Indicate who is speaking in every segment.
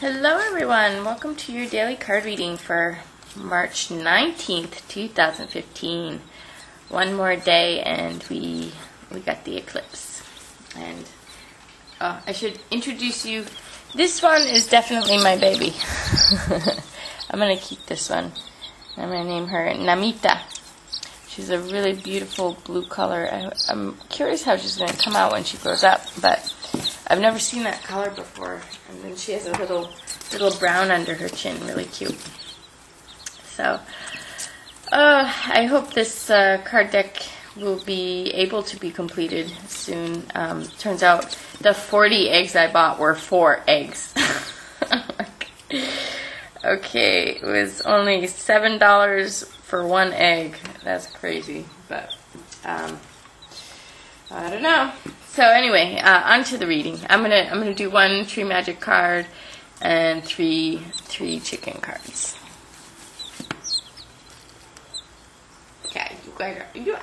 Speaker 1: Hello everyone, welcome to your daily card reading for March 19th, 2015. One more day and we got the eclipse. And I should introduce you. This one is definitely my baby. I'm going to keep this one. I'm going to name her Namita. She's a really beautiful blue color. I'm curious how she's going to come out when she grows up, but I've never seen that color before. And then she has a little brown under her chin, really cute. So, I hope this card deck will be able to be completed soon. Turns out the 40 eggs I bought were 4 eggs. Okay, it was only $7 for 1 egg. That's crazy, but I don't know. So anyway, on to the reading. I'm gonna do 1 tree magic card and three chicken cards. Okay, you guys are another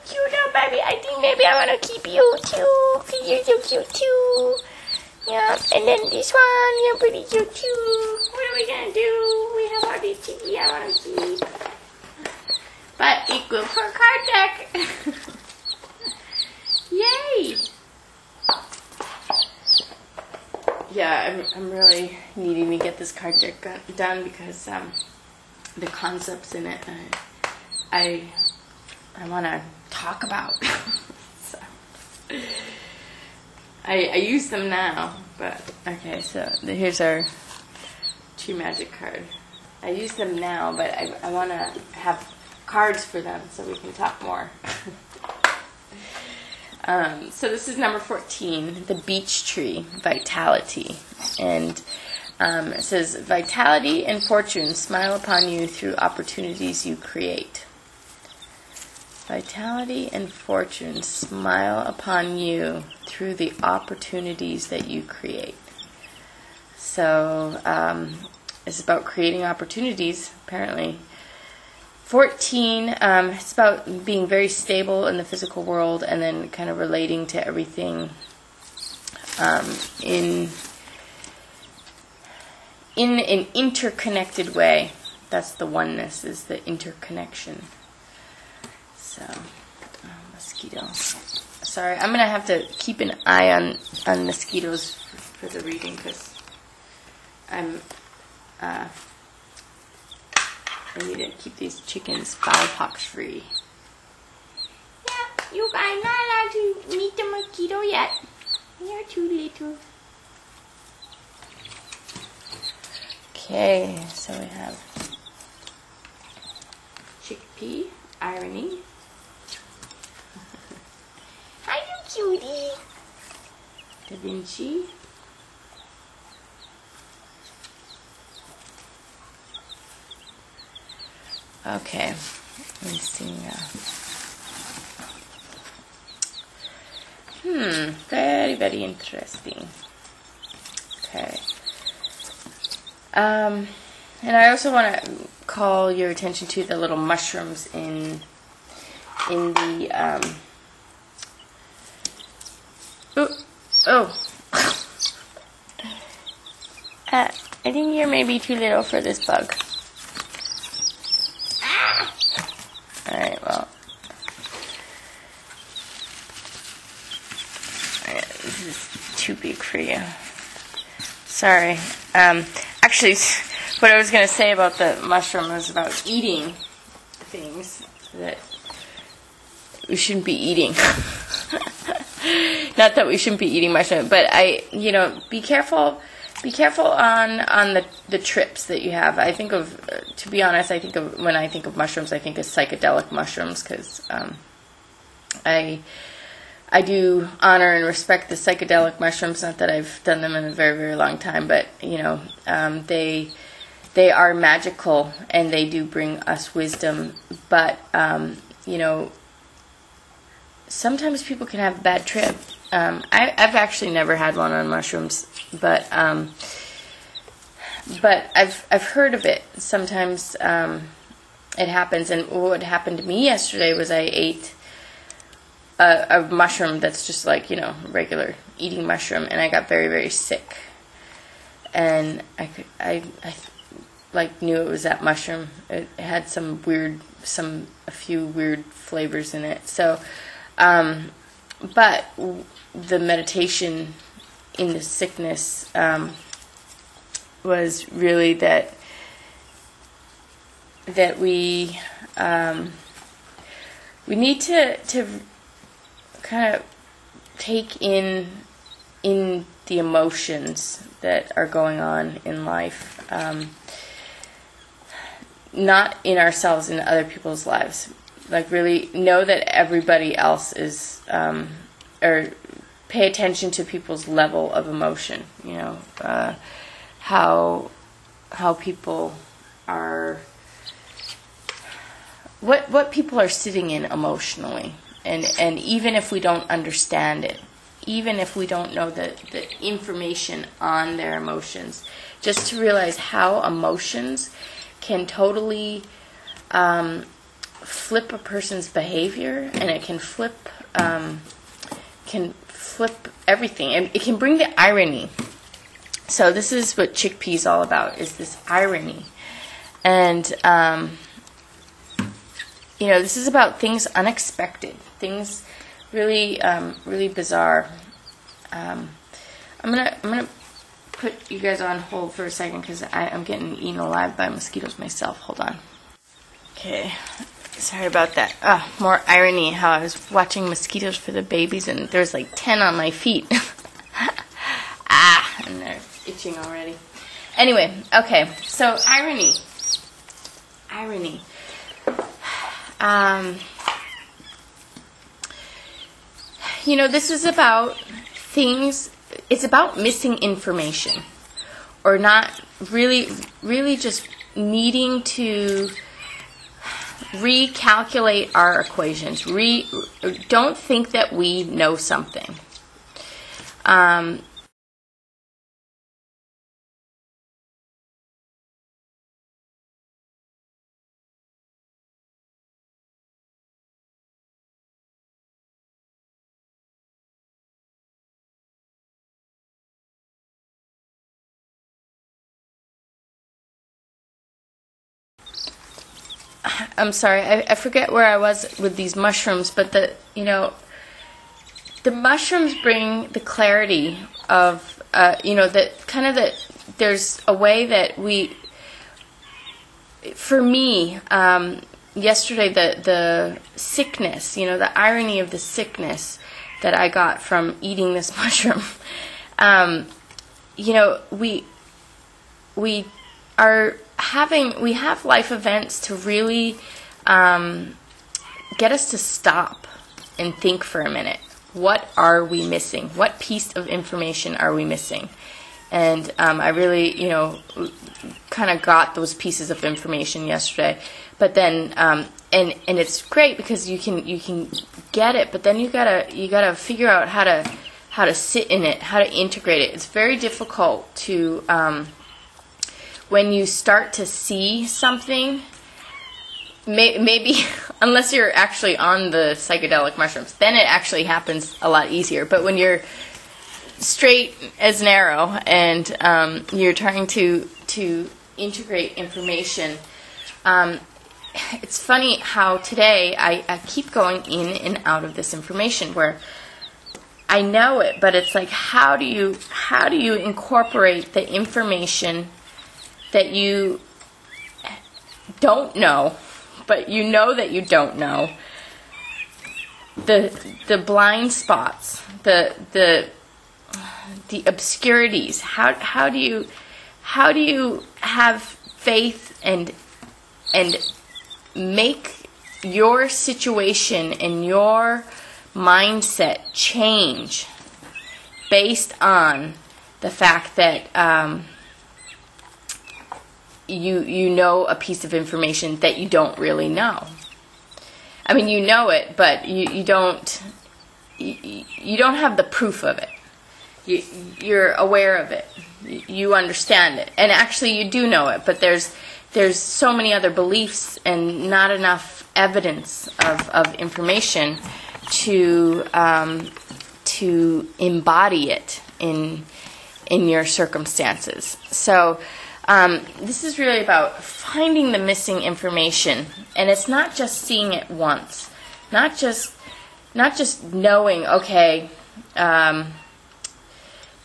Speaker 1: cute little baby. I think maybe I want to keep you too, because you're so cute too. Yeah, and then this one, you're pretty cute too. What are we gonna do? We have all these chickies I want to keep. But it's good for a card deck. Yay! Yeah, I'm really needing to get this card deck done because the concepts in it I want to talk about. So I use them now, but okay. So here's our tree magic card. I use them now, but I want to have cards for them so we can talk more. So this is number 14, the Beech Tree, Vitality. And it says, vitality and fortune smile upon you through opportunities you create. Vitality and fortune smile upon you through the opportunities that you create. So it's about creating opportunities, apparently. 14, it's about being very stable in the physical world and then kind of relating to everything in an interconnected way. That's the oneness, is the interconnection. So, mosquito. Sorry, I'm going to have to keep an eye on mosquitoes for the reading because I need to keep these chickens foulpox free. Yeah, you guys are not allowed to meet the mosquito yet. You're too little. Okay, so we have chickpea, irony. Hi, you cutie. Da Vinci. Okay, let me see now. Very, very interesting. Okay. And I also want to call your attention to the little mushrooms in the I think you're maybe too little for this bug. Alright, well. This is too big for you. Sorry. Actually, what I was going to say about the mushroom was about eating things that we shouldn't be eating. Not that we shouldn't be eating mushroom, but be careful. Be careful on the trips that you have. I think of, to be honest, when I think of mushrooms, I think of psychedelic mushrooms because I do honor and respect the psychedelic mushrooms. Not that I've done them in a very, very long time, but they are magical and they do bring us wisdom. But sometimes people can have a bad trip. I've actually never had one on mushrooms, but I've heard of it. Sometimes it happens, and what happened to me yesterday was I ate a mushroom that's just like regular eating mushroom, and I got very, very sick. and I like knew it was that mushroom. It had a few weird flavors in it. So, but the meditation in the sickness was really that we need to kind of take in the emotions that are going on in life, not in ourselves, in other people's lives. Like really know that everybody else is, or pay attention to people's level of emotion. You know, how people are, what people are sitting in emotionally, and even if we don't understand it, even if we don't know the information on their emotions, just to realize how emotions can totally flip a person's behavior, and it can flip everything, and it can bring the irony. So this is what chickpea is all about, is this irony. And this is about things unexpected, things really really bizarre. I'm gonna put you guys on hold for a second because I'm getting eaten alive by mosquitoes myself. Hold on. Okay, sorry about that. More irony, how I was watching mosquitoes for the babies and there's like 10 on my feet. And they're itching already. Anyway, okay, so irony. This is about things, it's about missing information, or not really just needing to recalculate our equations. Don't think that we know something. I'm sorry, I forget where I was with these mushrooms, but the mushrooms bring the clarity of, that there's a way that for me, yesterday, the sickness, the irony of the sickness that I got from eating this mushroom, we have life events to really get us to stop and think for a minute. What are we missing? What piece of information are we missing? And I really, kind of got those pieces of information yesterday. But then, and it's great because you can get it, but then you gotta figure out how to sit in it, how to integrate it. It's very difficult to when you start to see something. Maybe unless you're actually on the psychedelic mushrooms, then it actually happens a lot easier. But when you're straight as an arrow and you're trying to integrate information, it's funny how today I keep going in and out of this information where I know it, but it's like how do you incorporate the information that you don't know, but you know that you don't know, the blind spots, the obscurities. How do you have faith and make your situation and your mindset change based on the fact that you know a piece of information that you don't really know. I mean, you know it, but you don't have the proof of it. You're aware of it. You understand it, and actually you do know it. But there's so many other beliefs and not enough evidence of information to embody it in in your circumstances. So this is really about finding the missing information, and it's not just seeing it once, not just knowing, okay,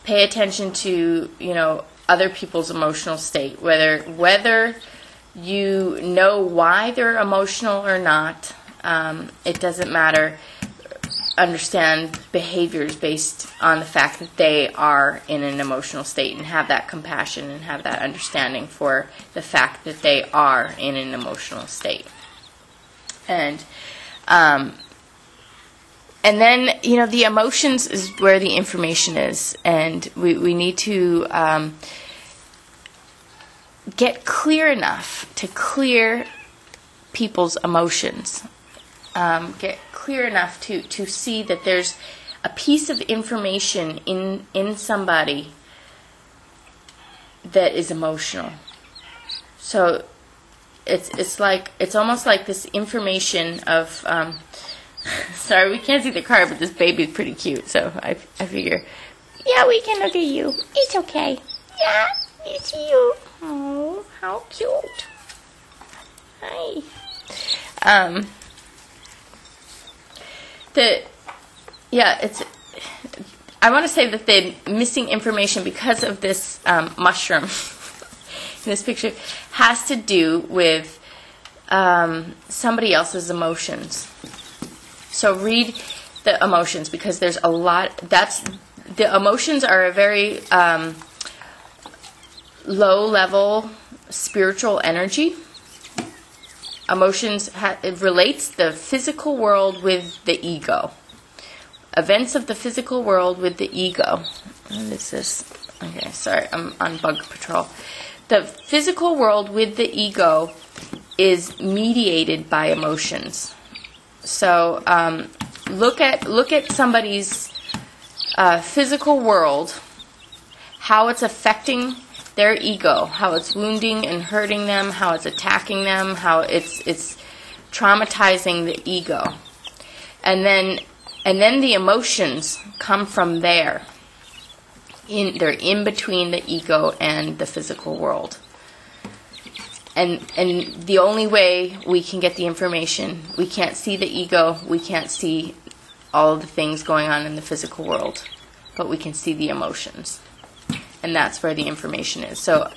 Speaker 1: pay attention to, other people's emotional state, whether you know why they're emotional or not. It doesn't matter. Understand behaviors based on the fact that they are in an emotional state, and have that compassion and have that understanding for the fact that they are in an emotional state. And then, the emotions is where the information is, and we need to get clear enough to clear people's emotions. Get clear enough to see that there's a piece of information in somebody that is emotional. So it's almost like this information of sorry, we can't see the card, but this baby's pretty cute, so I figure, yeah, we can look at you. It's okay. Yeah, it's you. Oh, how cute. Hi. I want to say that the missing information, because of this mushroom in this picture, has to do with somebody else's emotions. So read the emotions, because there's a lot. The emotions are a very low-level spiritual energy. Emotions, it relates the physical world with the ego. Events of the physical world with the ego. What is this? Okay, sorry, I'm on bug patrol. The physical world with the ego is mediated by emotions. So look at somebody's physical world, how it's affecting their ego, how it's wounding and hurting them, how it's attacking them, how it's traumatizing the ego. And then the emotions come from there. They're in between the ego and the physical world. And the only way we can get the information, we can't see the ego, we can't see all of the things going on in the physical world, but we can see the emotions. And that's where the information is. So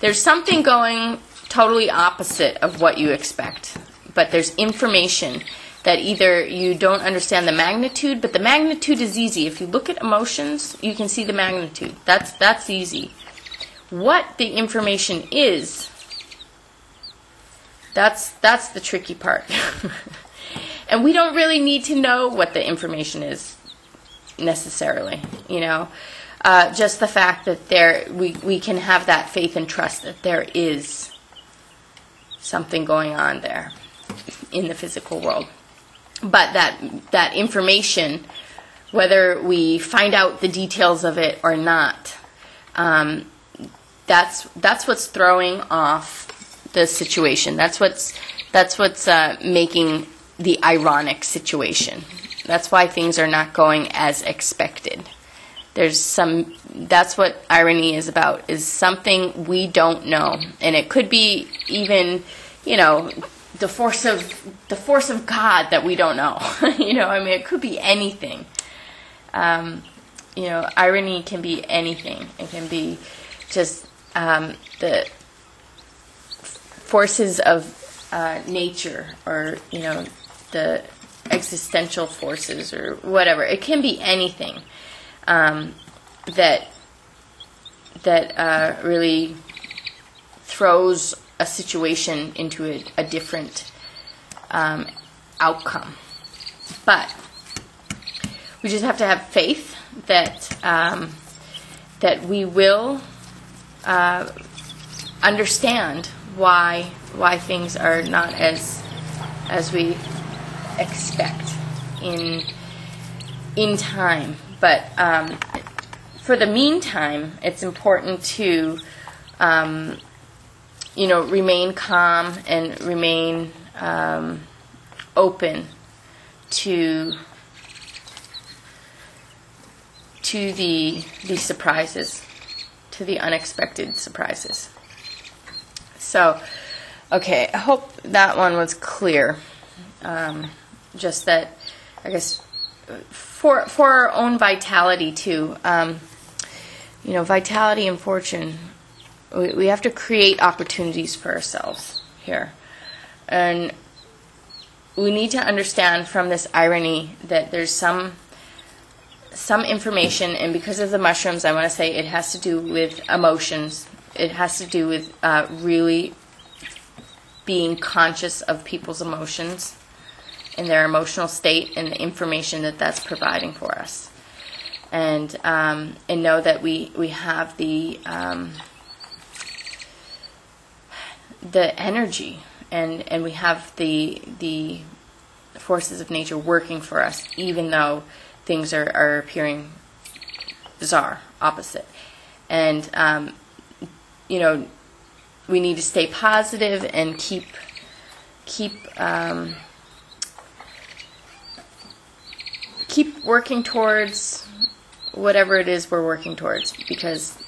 Speaker 1: there's something going totally opposite of what you expect. But there's information that either you don't understand the magnitude, but the magnitude is easy. If you look at emotions, you can see the magnitude. That's easy. What the information is, that's the tricky part. And we don't really need to know what the information is necessarily, just the fact that we can have that faith and trust that there is something going on there in the physical world. But that information, whether we find out the details of it or not, that's what's throwing off the situation. That's what's making the ironic situation. That's why things are not going as expected. That's what irony is about, is something we don't know. And it could be even, the force of God that we don't know. It could be anything. Irony can be anything. It can be just the forces of nature, or the existential forces, or whatever. It can be anything that really throws a situation into a different outcome. But we just have to have faith that we will understand why things are not as we expect in time. But for the meantime, it's important to remain calm and remain open to to the surprises, to the unexpected surprises. So, okay, I hope that one was clear. Just that, I guess, for our own vitality too. Vitality and fortune. We have to create opportunities for ourselves here, and we need to understand from this irony that there's some information, and because of the mushrooms, I want to say it has to do with emotions. It has to do with really being conscious of people's emotions and their emotional state and the information that that's providing for us, and know that we have the energy, and we have the forces of nature working for us, even though things are appearing bizarre, opposite. And we need to stay positive and keep working towards whatever it is we're working towards, because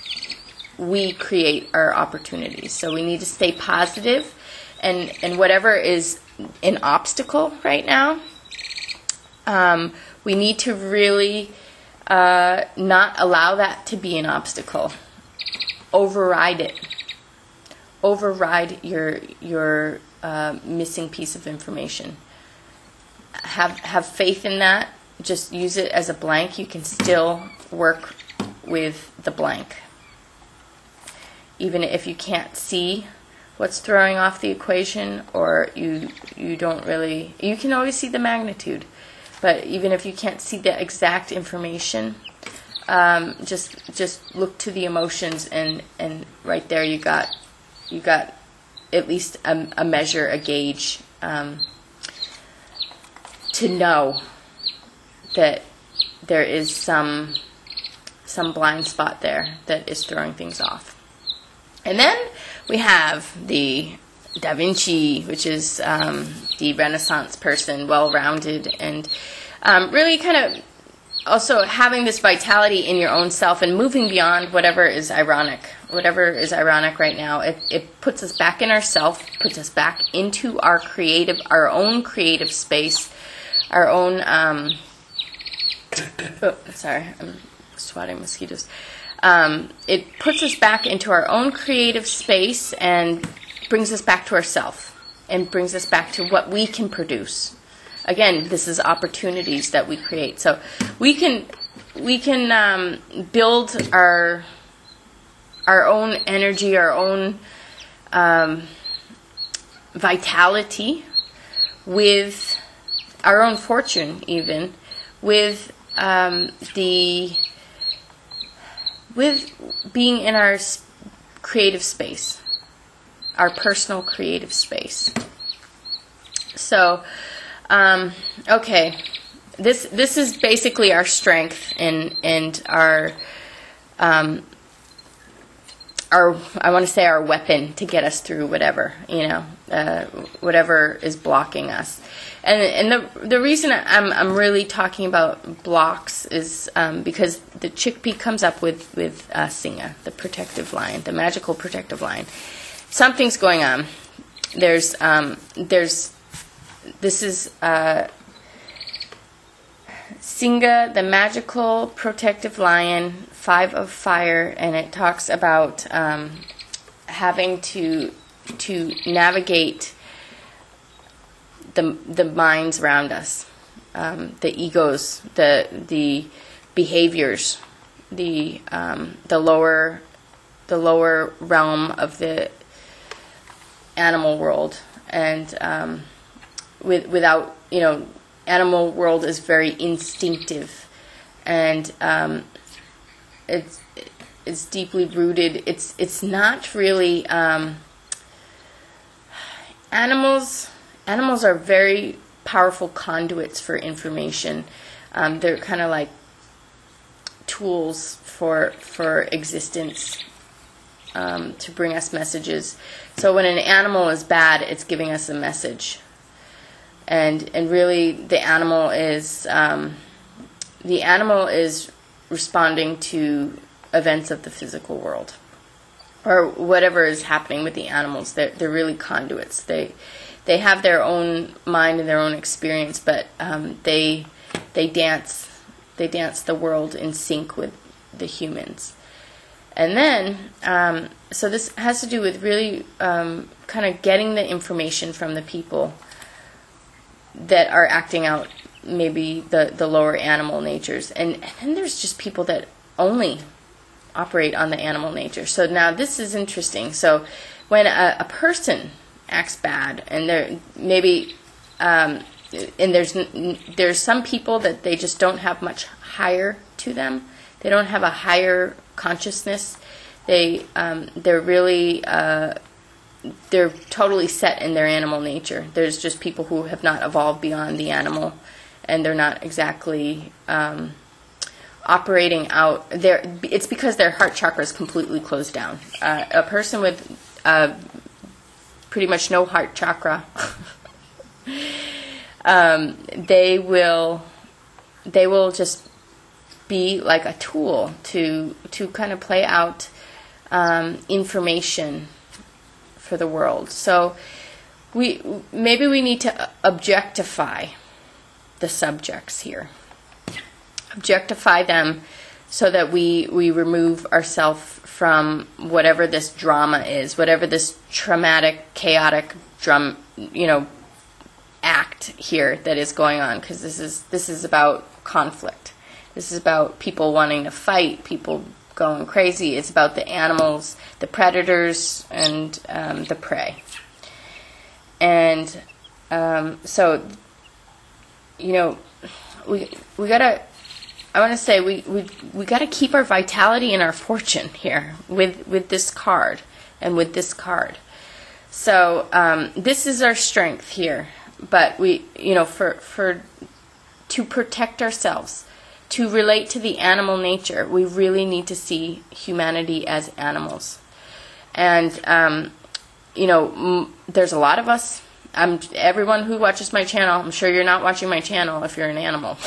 Speaker 1: we create our opportunities. So we need to stay positive, and whatever is an obstacle right now, we need to really not allow that to be an obstacle. Override it. Override your missing piece of information. Have faith in that. Just use it as a blank. You can still work with the blank, even if you can't see what's throwing off the equation, or you don't really. You can always see the magnitude, but even if you can't see the exact information, just look to the emotions, and right there you got at least a measure, a gauge, to know that there is some blind spot there that is throwing things off. And then we have the Da Vinci, which is the Renaissance person, well-rounded, and really kind of also having this vitality in your own self and moving beyond whatever is ironic right now. It puts us back in ourself, puts us back into our own creative space, our own. Sorry, I'm swatting mosquitoes. It puts us back into our own creative space and brings us back to ourselves and brings us back to what we can produce. Again, this is opportunities that we create. So we can build our own energy, our own vitality, with our own fortune, even with being in our creative space, our personal creative space. So, okay, this is basically our strength and our I want to say our weapon to get us through whatever, whatever is blocking us. And the reason I'm really talking about blocks is because the chickpea comes up with Singa, the protective lion, the magical protective lion. Something's going on. This is Singa, the magical protective lion, 5 of fire, and it talks about having to navigate the minds around us, the egos, the behaviors, the lower realm of the animal world, and without animal world is very instinctive, and it's deeply rooted. It's not really Animals are very powerful conduits for information. They're kind of like tools for existence, to bring us messages. So when an animal is bad, it's giving us a message. And really, the animal is responding to events of the physical world, or whatever is happening with the animals. They're really conduits. They have their own mind and their own experience, but they dance the world in sync with the humans. And then, so this has to do with really kind of getting the information from the people that are acting out maybe the lower animal natures. And then there's just people that only operate on the animal nature. So now this is interesting. So when a person acts bad, and there maybe and there's some people that they just don't have much higher to them. They don't have a higher consciousness. They're really they're totally set in their animal nature. There's just people who have not evolved beyond the animal, and they're not exactly operating out. It's because their heart chakra is completely closed down. A person with pretty much no heart chakra, they will just be like a tool to kind of play out information for the world. So maybe we need to objectify the subjects here. Objectify them so that we remove ourselves from whatever this drama is, whatever this traumatic, chaotic act here that is going on, because this is about conflict. This is about people wanting to fight, people going crazy. It's about the animals, the predators, and the prey. And so, we gotta. I want to say we gotta keep our vitality and our fortune here with this card and with this card. So this is our strength here, but we, for to protect ourselves. To relate to the animal nature, we really need to see humanity as animals. And, there's a lot of us. Everyone who watches my channel, I'm sure you're not watching my channel if you're an animal.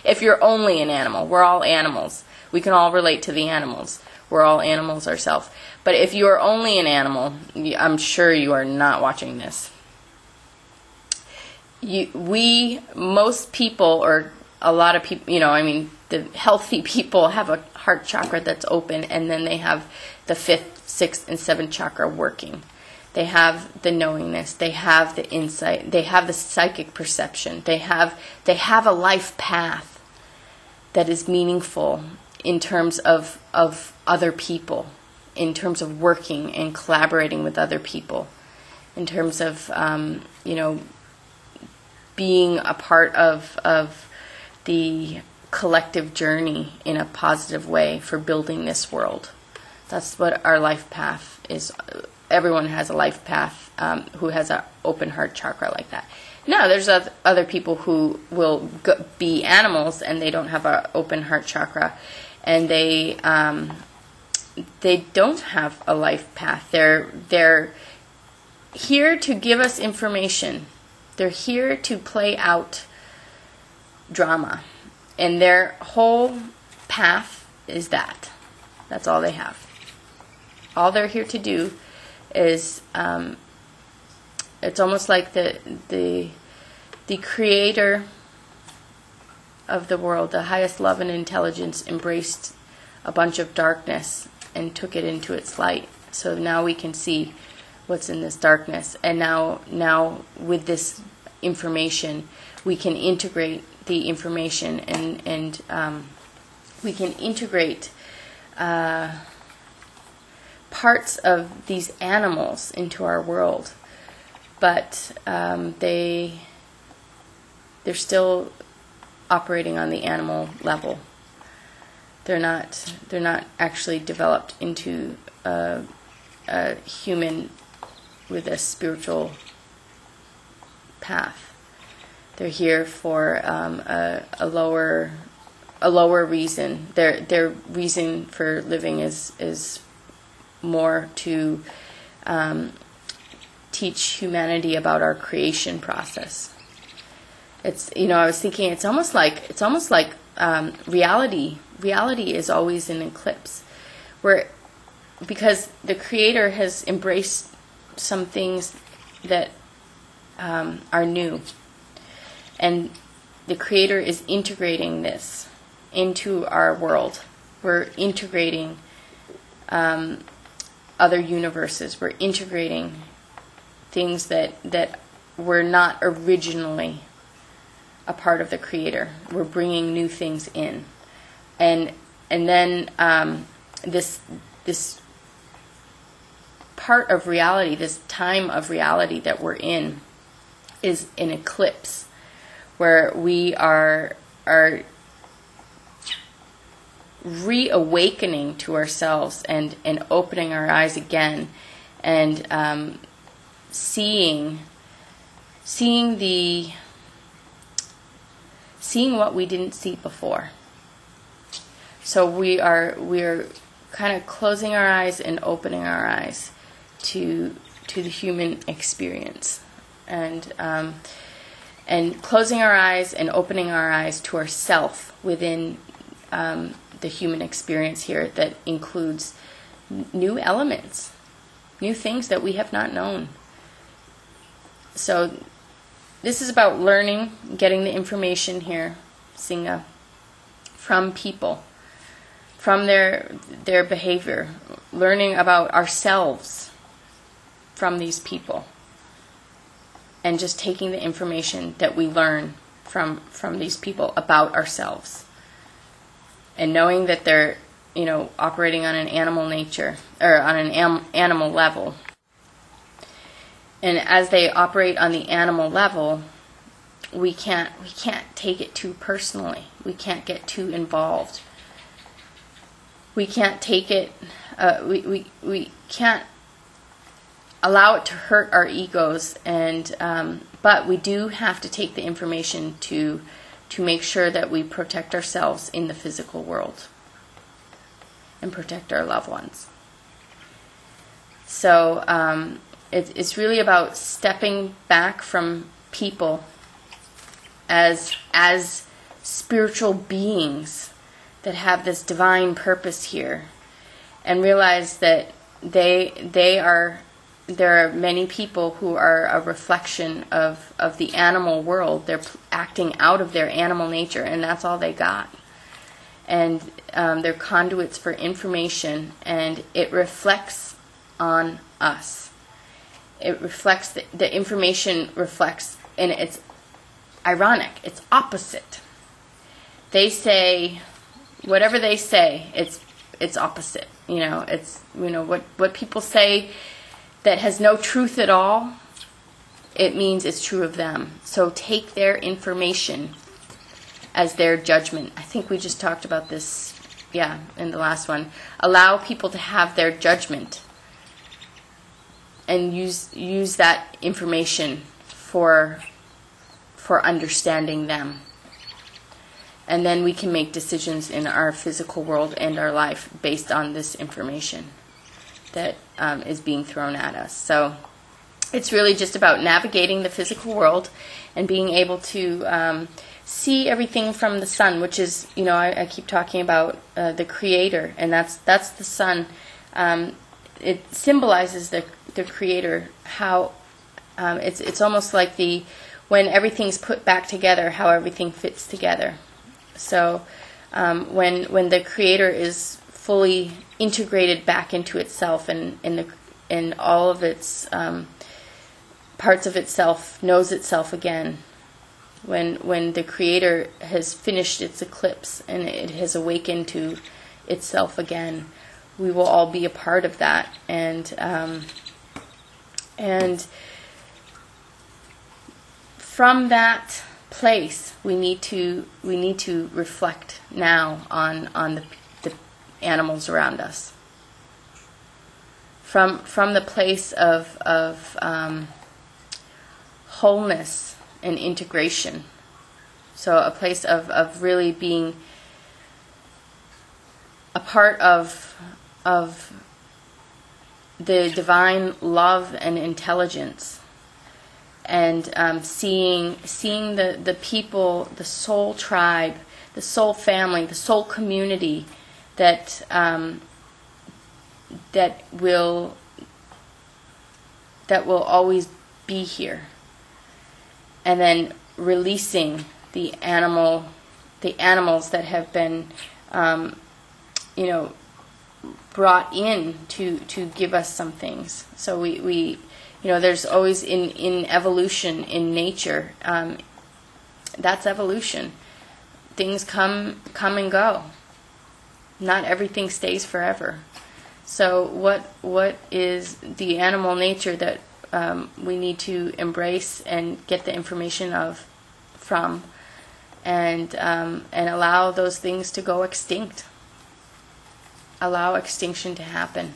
Speaker 1: If you're only an animal, we're all animals. We can all relate to the animals. We're all animals ourselves. But if you are only an animal, I'm sure you are not watching this. Most people, or a lot of people, the healthy people have a heart chakra that's open, and then they have the 5th, 6th, and 7th chakra working. They have the knowingness, they have the insight, they have the psychic perception, they have a life path that is meaningful in terms of other people, in terms of working and collaborating with other people, in terms of being a part of the collective journey in a positive way for building this world. That's what our life path is. Everyone has a life path who has an open heart chakra like that. Now, there's other people who will be animals and they don't have an open heart chakra, and they don't have a life path. They're here to give us information. They're here to play out drama, and their whole path is that. That's all they have. All they're here to do is it's almost like the creator of the world, the highest love and intelligence, embraced a bunch of darkness and took it into its light. So now we can see what's in this darkness, and now with this information we can integrate the information, and we can integrate parts of these animals into our world, but they're still operating on the animal level. They're not actually developed into a human with a spiritual path. They're here for a lower reason. Their reason for living is more to teach humanity about our creation process. It's I was thinking it's almost like reality is always in eclipse, because the Creator has embraced some things that are new, and the Creator is integrating this into our world. We're integrating other universes. We're integrating things that were not originally a part of the Creator. We're bringing new things in, and then this part of reality, this time of reality that we're in, is an eclipse, where we are reawakening to ourselves and opening our eyes again, and seeing what we didn't see before. So we're kind of closing our eyes and opening our eyes to the human experience, and closing our eyes and opening our eyes to ourself within the human experience here, that includes new elements, new things that we have not known. So this is about learning, getting the information here, Singa, from people, from their behavior, learning about ourselves from these people, and just taking the information that we learn from these people about ourselves, and knowing that they're, operating on an animal nature, or on an animal level. And as they operate on the animal level, we can't take it too personally. We can't get too involved. We can't take it. We can't allow it to hurt our egos. And but we do have to take the information to make sure that we protect ourselves in the physical world and protect our loved ones. So it's really about stepping back from people as spiritual beings that have this divine purpose here, and realize that there are many people who are a reflection of the animal world. They're acting out of their animal nature, and that's all they got. And they're conduits for information, and it reflects on us. It reflects, the information reflects, and it's ironic, it's opposite. They say, whatever they say, it's opposite. It's, what people say that has no truth at all, it means it's true of them. So take their information as their judgment. I think we just talked about this, in the last one. Allow people to have their judgment, and use that information for understanding them. And then we can make decisions in our physical world and our life based on this information that is being thrown at us. So it's really just about navigating the physical world and being able to see everything from the sun, which is, I keep talking about the Creator, and that's the sun. It symbolizes the Creator, how it's almost like when everything's put back together, how everything fits together. So when the Creator is fully integrated back into itself, and all of its parts of itself knows itself again, when the Creator has finished its eclipse and it has awakened to itself again, we will all be a part of that, and from that place, we need to reflect now on the animals around us. From the place of wholeness and integration. So a place of really being a part of the divine love and intelligence, and seeing the people, the soul tribe, soul family, the soul community that that will always be here. And then releasing the animals that have been brought in to give us some things. So we there's always in evolution in nature, that's evolution. Things come and go. Not everything stays forever. So what is the animal nature that we need to embrace and get the information from, and allow those things to go extinct. Allow extinction to happen,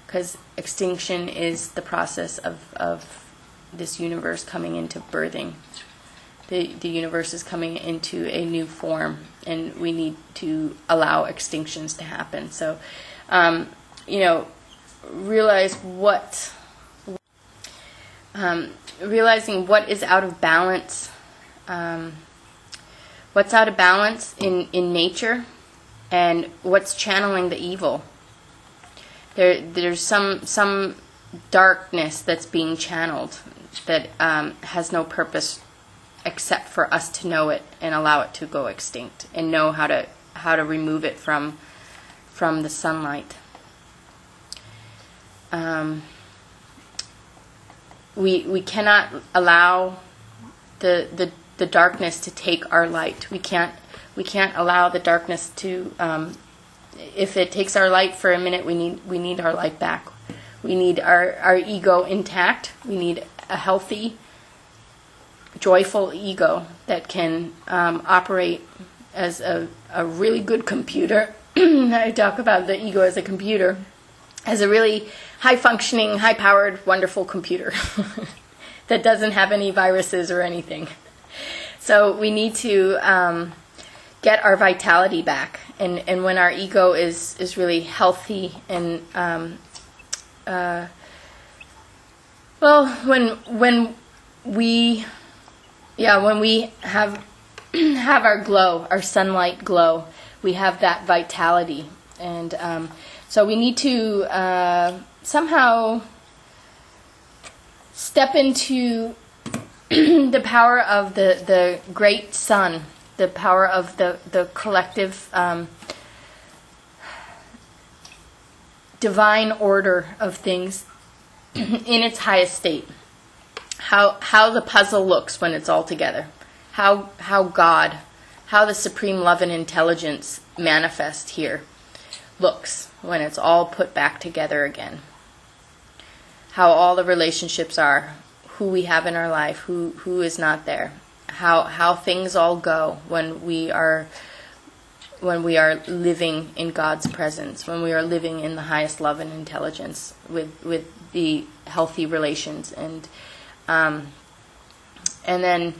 Speaker 1: because extinction is the process of this universe coming into birthing. The universe is coming into a new form, and we need to allow extinctions to happen. So, realizing what is out of balance, what's out of balance in nature, and what's channeling the evil. There's some darkness that's being channeled that has no purpose except for us to know it and allow it to go extinct, and know how to remove it from the sunlight. We cannot allow the darkness to take our light. We can't allow the darkness to. If it takes our light for a minute, we need our light back. We need our ego intact. We need a healthy, joyful ego that can operate as a really good computer. I talk about the ego as a computer, as a really high-functioning, high-powered, wonderful computer that doesn't have any viruses or anything. So we need to get our vitality back, and when our ego is really healthy and when we have our glow, our sunlight glow, we have that vitality, and so we need to somehow step into the power of the great sun, the power of the collective divine order of things in its highest state. How the puzzle looks when it's all together. How God, how the supreme love and intelligence manifest here looks when it's all put back together again. How all the relationships are, who we have in our life, who is not there. How things all go when we are living in God's presence, when we are living in the highest love and intelligence with the healthy relations, and then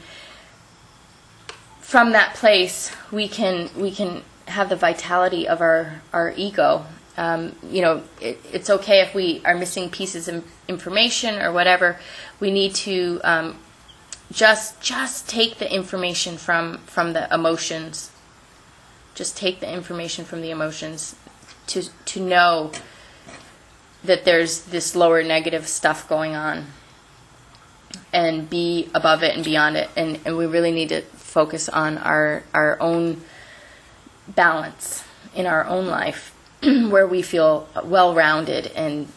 Speaker 1: from that place we can have the vitality of our ego. It's okay if we are missing pieces of information or whatever. We need to just take the information from the emotions. Just take the information from the emotions to know that there's this lower negative stuff going on, and be above it and beyond it. And we really need to focus on our own balance in our own life, where we feel well-rounded and,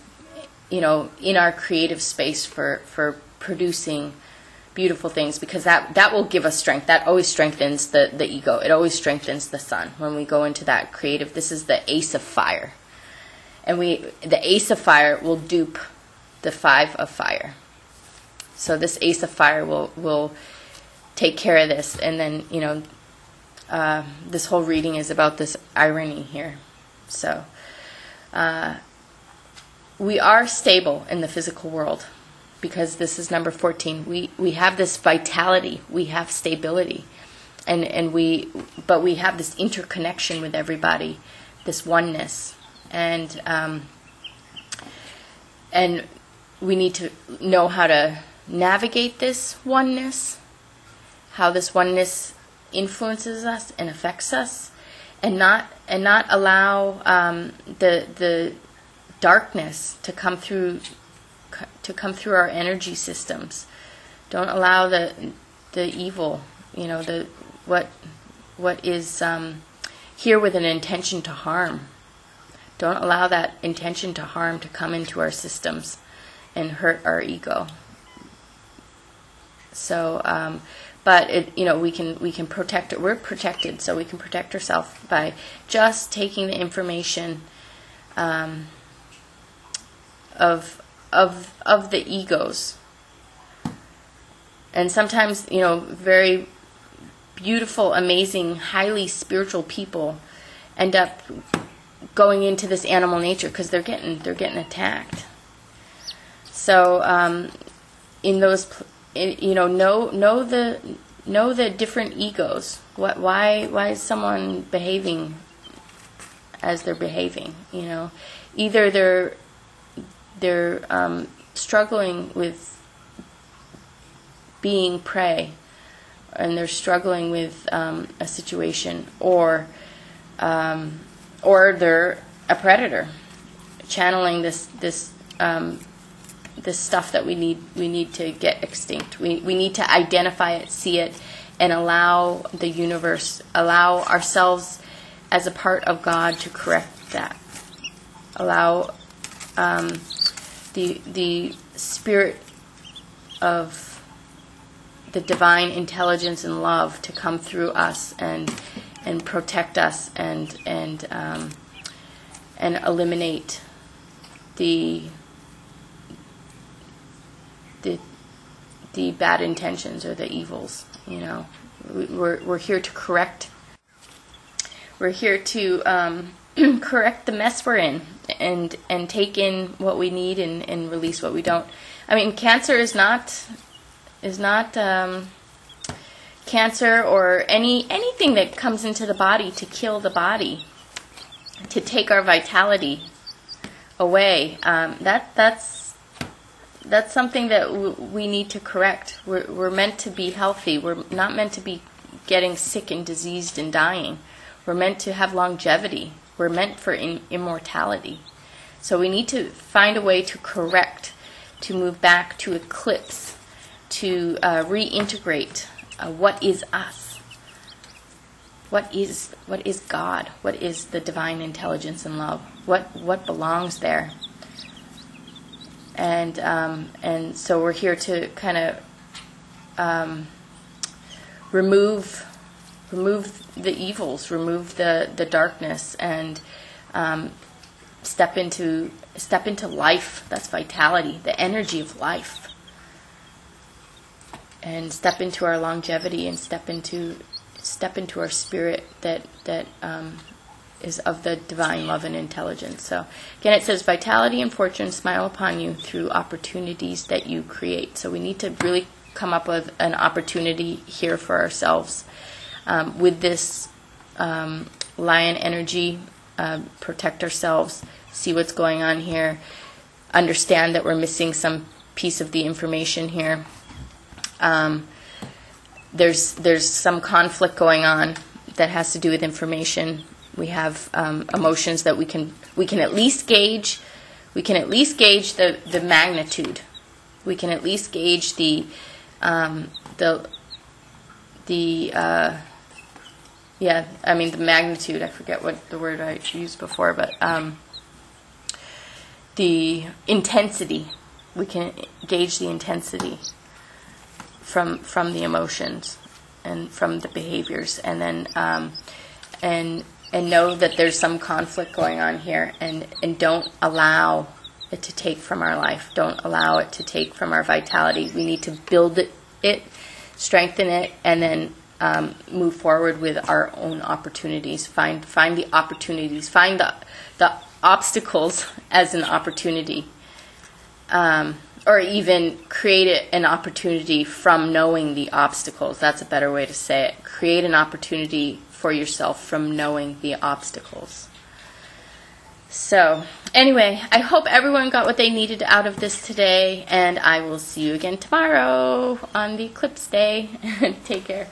Speaker 1: in our creative space for producing beautiful things, because that will give us strength. That always strengthens the ego. It always strengthens the sun when we go into that creative. This is the ace of fire. And the ace of fire will dupe the 5 of fire. So this ace of fire will take care of this. And then, this whole reading is about this irony here. So we are stable in the physical world, because this is number 14. We have this vitality, we have stability, but we have this interconnection with everybody, this oneness, and we need to know how to navigate this oneness, how this oneness influences us and affects us, and not allow the darkness to come through our energy systems. Don't allow the evil, what is here with an intention to harm. Don't allow that intention to harm to come into our systems and hurt our ego. So, but we can protect it. We're protected, so we can protect ourselves by just taking the information of the egos. And sometimes, very beautiful, amazing, highly spiritual people end up going into this animal nature because they're getting attacked. So in those, know the different egos. Why is someone behaving as they're behaving? Either they're struggling with being prey, and they're struggling with a situation, or they're a predator, channeling this stuff that we need to get extinct. We need to identify it, see it, and allow the universe, allow ourselves as a part of God to correct that. Allow the spirit of the divine intelligence and love to come through us and protect us and eliminate the bad intentions or the evils. We're here to correct. We're here to correct the mess we're in and take in what we need and release what we don't. I mean, cancer is not cancer or anything that comes into the body to kill the body, to take our vitality away. That's something that we need to correct. We're meant to be healthy. We're not meant to be getting sick and diseased and dying. We're meant to have longevity. We're meant for immortality. So we need to find a way to correct, to move back, to eclipse, to reintegrate what is us. What is God? What is the divine intelligence and love? What belongs there? And so we're here to kind of remove the evils, remove the darkness, and step into life. That's vitality, the energy of life, and step into our longevity, and step into our spirit that is of the divine love and intelligence. So again, it says vitality and fortune smile upon you through opportunities that you create. So we need to really come up with an opportunity here for ourselves with this lion energy. Protect ourselves, see what's going on here, understand that we're missing some piece of the information here. There's some conflict going on that has to do with information. We have emotions that we can at least gauge. We can at least gauge the magnitude. We can at least gauge the magnitude. I forget what the word I used before, but the intensity. We can gauge the intensity from the emotions and from the behaviors, and then and know that there's some conflict going on here, and don't allow it to take from our life. Don't allow it to take from our vitality. We need to build it, strengthen it, and then move forward with our own opportunities. Find the opportunities. Find the obstacles as an opportunity, or even create an opportunity from knowing the obstacles. That's a better way to say it. Create an opportunity for yourself from knowing the obstacles. So anyway, I hope everyone got what they needed out of this today, and I will see you again tomorrow on the eclipse day. Take care.